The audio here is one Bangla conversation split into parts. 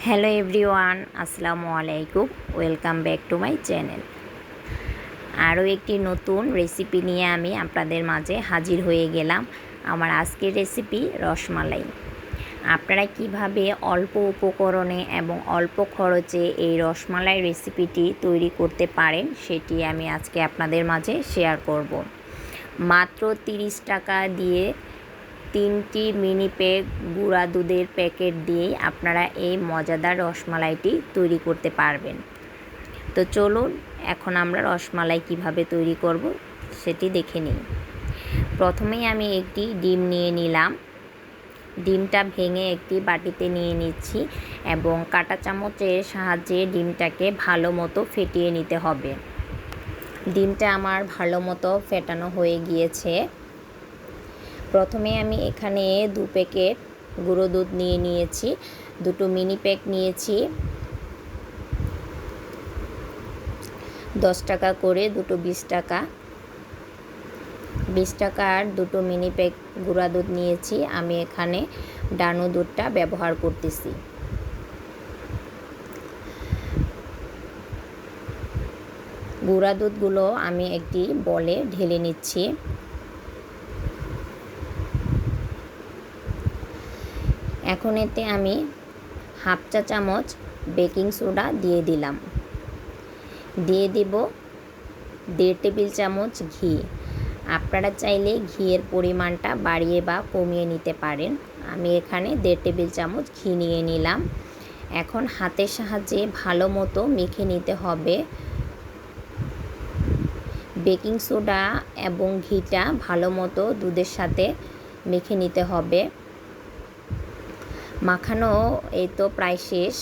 হ্যালো এভরিওয়ান, আসসালামু আলাইকুম। Welcome back to my channel. আরও একটি নতুন রেসিপি নিয়ে আমি আপনাদের মাঝে হাজির হয়ে গেলাম। আমার আজকের রেসিপি রসমালাই। আপনারা কিভাবে অল্প উপকরণে এবং অল্প খরচে এই রসমালাই রেসিপিটি তৈরি করতে পারেন সেটি আমি আজকে আপনাদের মাঝে শেয়ার করব। মাত্র 30 টাকা দিয়ে 3টি মিনি প্যাক গুঁড়া দুধের প্যাকেট দিয়েই আপনারা এই মজাদার রসমালাইটি তৈরি করতে পারবেন। তো চলুন এখন আমরা রসমালাই কিভাবে তৈরি করব সেটি দেখে নিই। প্রথমেই আমি একটি ডিম নিয়ে নিলাম। ডিমটা ভেঙে একটি বাটিতে নিয়ে নিচ্ছি এবং কাঁটা চামচের সাহায্যে ডিমটাকে ভালো মতো ফেটিয়ে নিতে হবে। ডিমটা আমার ভালো মতো ফেটানো হয়ে গিয়েছে। প্রথমে আমি এখানে 2 প্যাকেট গুঁড়ো দুধ নিয়ে নিয়েছি, 2টো মিনি প্যাক নিয়েছি। 10 টাকা করে, 2টো 20 টাকা। 20 টাকার 2টো মিনি প্যাক গুঁড়া দুধ নিয়েছি। আমি এখানে ডানো দুধটা ব্যবহার করতেছি। গুঁড়া দুধগুলো আমি একটি বলে ঢেলে নিচ্ছি। এখন এতে আমি হাফ চা চামচ বেকিং সোডা দিয়ে দিলাম। দিয়ে দিব 1.5 টেবিল চামচ ঘি। আপনারা চাইলে ঘিয়ের পরিমাণটা বাড়িয়ে বা কমিয়ে নিতে পারেন। আমি এখানে 1.5 টেবিল চামচ ঘি নিয়ে নিলাম। এখন হাতের সাহায্যে ভালো মতো মেখে নিতে হবে। বেকিং সোডা এবং ঘিটা ভালো মতো দুধের সাথে মেখে নিতে হবে। মাখানো এই তো প্রায় শেষ।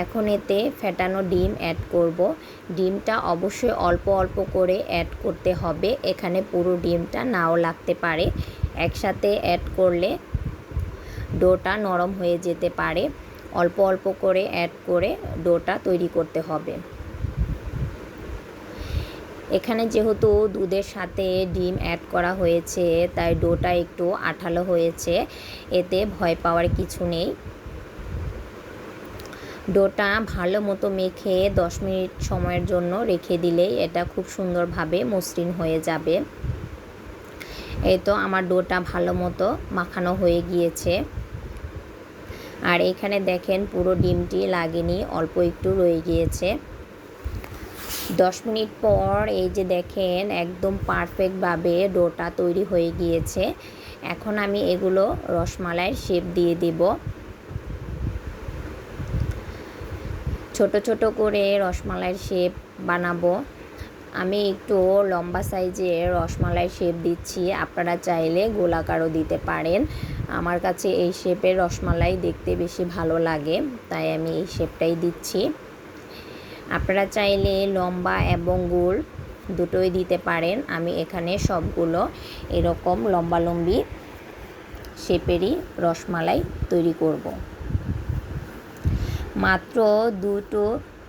এখন এতে ফেটানো ডিম অ্যাড করব। ডিমটা অবশ্যই অল্প অল্প করে অ্যাড করতে হবে। এখানে পুরো ডিমটা নাও লাগতে পারে। একসাথে অ্যাড করলে ডোটা নরম হয়ে যেতে পারে। অল্প অল্প করে অ্যাড করে ডোটা তৈরি করতে হবে। এখানে যেহেতু দুধের সাথে ডিম অ্যাড করা হয়েছে তাই ডোটা একটু আঠালো হয়েছে, এতে ভয় পাওয়ার কিছু নেই। ডোটা ভালো মতো মেখে 10 মিনিট সময়ের জন্য রেখে দিলেই এটা খুব সুন্দরভাবে মসৃণ হয়ে যাবে। এই তো আমার ডোটা ভালো মতো মাখানো হয়ে গিয়েছে। আর এখানে দেখেন পুরো ডিমটি লাগেনি, অল্প একটু রয়ে গিয়েছে। 10 মিনিট পর এই যে দেখেন একদম পারফেক্টভাবে ডোটা তৈরি হয়ে গিয়েছে। এখন আমি এগুলো রসমালাইয়ের শেপ দিয়ে দেব। ছোট ছোট করে রসমালাইয়ের শেপ বানাবো। আমি একটু লম্বা সাইজের রসমালাইয়ের শেপ দিচ্ছি। আপনারা চাইলে গোলাকারও দিতে পারেন। আমার কাছে এই শেপের রসমালাই দেখতে বেশি ভালো লাগে, তাই আমি এই শেপটাই দিচ্ছি। আপনারা চাইলে লম্বা এবং গোল দুটোই দিতে পারেন। আমি এখানে সবগুলো এরকম লম্বালম্বি শেপেরই রসমালাই তৈরি করব। মাত্র 2টো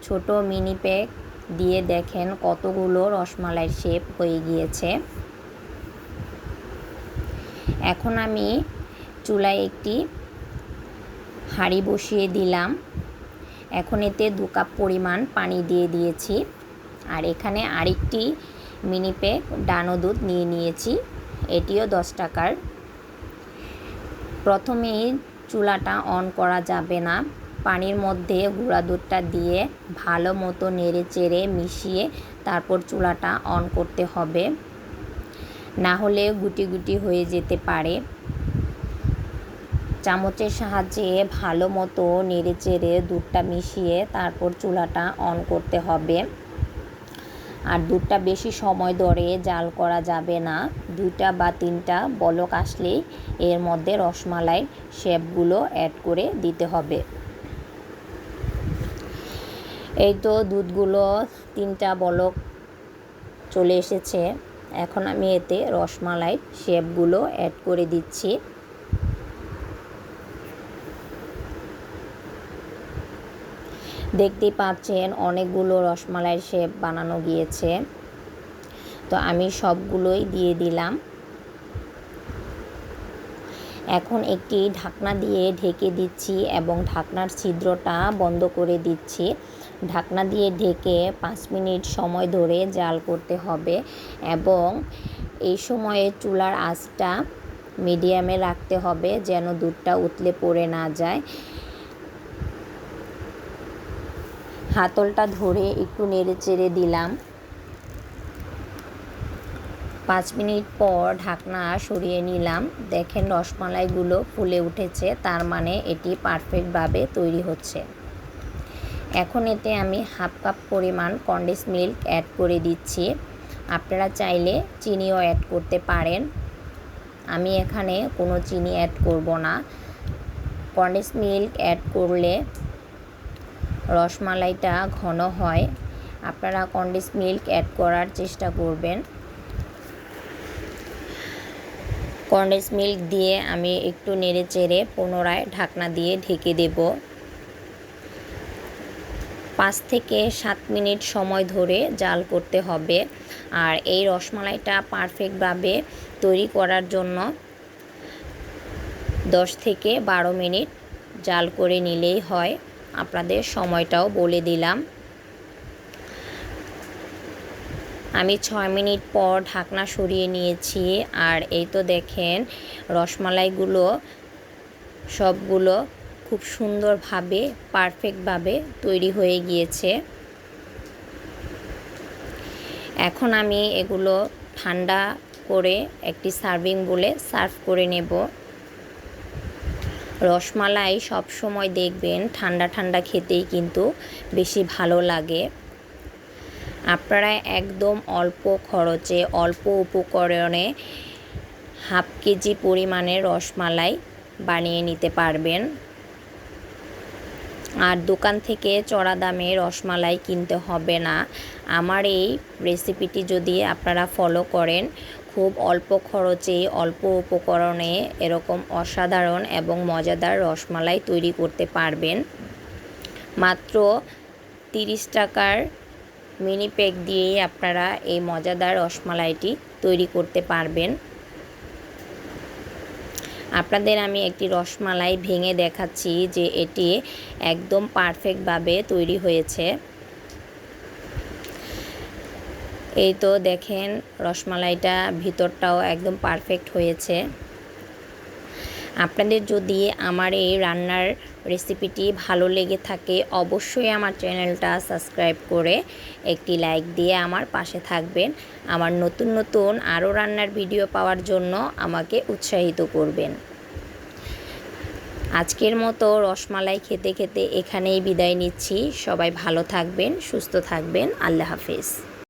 ছোট মিনি প্যাক দিয়ে দেখেন কতগুলো রসমালাইয়ের শেপ হয়ে গিয়েছে। এখন আমি চুলায় একটি হাঁড়ি বসিয়ে দিলাম। এখন এতে 2 কাপ পরিমাণ পানি দিয়ে দিয়েছি। আর এখানে আরেকটি মিনি প্যাক ডানো দুধ নিয়ে নিয়েছি, এটিও 10 টাকার। প্রথমেই চুলাটা অন করা যাবে না। পানির মধ্যে গুঁড়া দুধটা দিয়ে ভালো মতো নেড়ে চেড়ে মিশিয়ে তারপর চুলাটা অন করতে হবে, না হলে গুটি গুটি হয়ে যেতে পারে। চামচের সাহায্যে ভালো মতো নেড়ে চেড়ে দুধটা মিশিয়ে তারপর চুলাটা অন করতে হবে। আর দুধটা বেশি সময় ধরে জাল করা যাবে না। 2টা বা 3টা বলক আসলেই এর মধ্যে রসমালাইয়ের শেপগুলো অ্যাড করে দিতে হবে। এই তো দুধগুলো 3টা বলক চলে এসেছে। এখন আমি এতে রসমালাইয়ের শেপগুলো অ্যাড করে দিচ্ছি। দেখতেই পাচ্ছেন অনেকগুলো রসমালাইয়ের শেপ বানানো গিয়েছে। তো আমি সবগুলোই দিয়ে দিলাম। এখন একটি ঢাকনা দিয়ে ঢেকে দিচ্ছি এবং ঢাকনার ছিদ্রটা বন্ধ করে দিচ্ছি। ঢাকনা দিয়ে ঢেকে 5 মিনিট সময় ধরে জাল করতে হবে এবং এই সময়ে চুলার আঁচটা মিডিয়ামে রাখতে হবে যেন দুধটা উতলে পড়ে না যায়। হাতলটা ধরে একটু নেড়েচেড়ে দিলাম। 5 মিনিট পর ঢাকনা সরিয়ে নিলাম। দেখেন রসমালাইগুলো ফুলে উঠেছে, তার মানে এটি পারফেক্টভাবে তৈরি হচ্ছে। এখন এতে আমি হাফ কাপ পরিমাণ কনডেন্স মিল্ক অ্যাড করে দিচ্ছি। আপনারা চাইলে চিনিও অ্যাড করতে পারেন, আমি এখানে কোনো চিনি অ্যাড করব না। কনডেন্স মিল্ক অ্যাড করলে রসমালাইটা ঘন হয়, আপনারা কনডেন্স মিল্ক অ্যাড করার চেষ্টা করবেন। কনডেন্স মিল্ক দিয়ে আমি একটু নেড়েচেড়ে পুনরায় ঢাকনা দিয়ে ঢেকে দেব। 5 থেকে 7 মিনিট সময় ধরে জাল করতে হবে। আর এই রসমালাইটা পারফেক্টভাবে তৈরি করার জন্য 10 থেকে 12 মিনিট জাল করে নিলেই হয়। আপনাদের সময়টাও বলে দিলাম। আমি 6 মিনিট পর ঢাকনা সরিয়ে নিয়েছি। আর এই তো দেখেন রসমালাইগুলো সবগুলো খুব সুন্দরভাবে পারফেক্টভাবে তৈরি হয়ে গিয়েছে। এখন আমি এগুলো ঠান্ডা করে একটি সার্ভিং বলে সার্ভ করে নেব। রসমালাই সব সময় দেখবেন ঠান্ডা ঠান্ডা খেতেই কিন্তু বেশি ভালো লাগে। আপনারা একদম অল্প খরচে অল্প উপকরণে হাফ কেজি পরিমাণের রসমালাই বানিয়ে নিতে পারবেন। আর দোকান থেকে চড়া দামে রসমালাই কিনতে হবে না। আমার এই রেসিপিটি যদি আপনারা ফলো করেন, খুব অল্প খরচে অল্প উপকরণে এরকম অসাধারণ এবং মজাদার রসমালাই তৈরি করতে পারবেন। মাত্র 30 টাকার মিনি প্যাক দিয়েই আপনারা এই মজাদার রসমালাইটি তৈরি করতে পারবেন। আপনাদের আমি একটি রসমালাই ভেঙে দেখাচ্ছি যে এটি একদম পারফেক্টভাবে তৈরি হয়েছে। এই তো দেখেন রসমালাইটা ভিতরটাও একদম পারফেক্ট হয়েছে। আপনাদের যদি আমার এই রান্নার রেসিপিটি ভালো লেগে থাকে, অবশ্যই আমার চ্যানেলটা সাবস্ক্রাইব করে একটি লাইক দিয়ে আমার পাশে থাকবেন। আমার নতুন নতুন আরও রান্নার ভিডিও পাওয়ার জন্য আমাকে উৎসাহিত করবেন। আজকের মতো রসমালাই খেতে খেতে এখানেই বিদায় নিচ্ছি। সবাই ভালো থাকবেন, সুস্থ থাকবেন। আল্লাহ হাফেজ।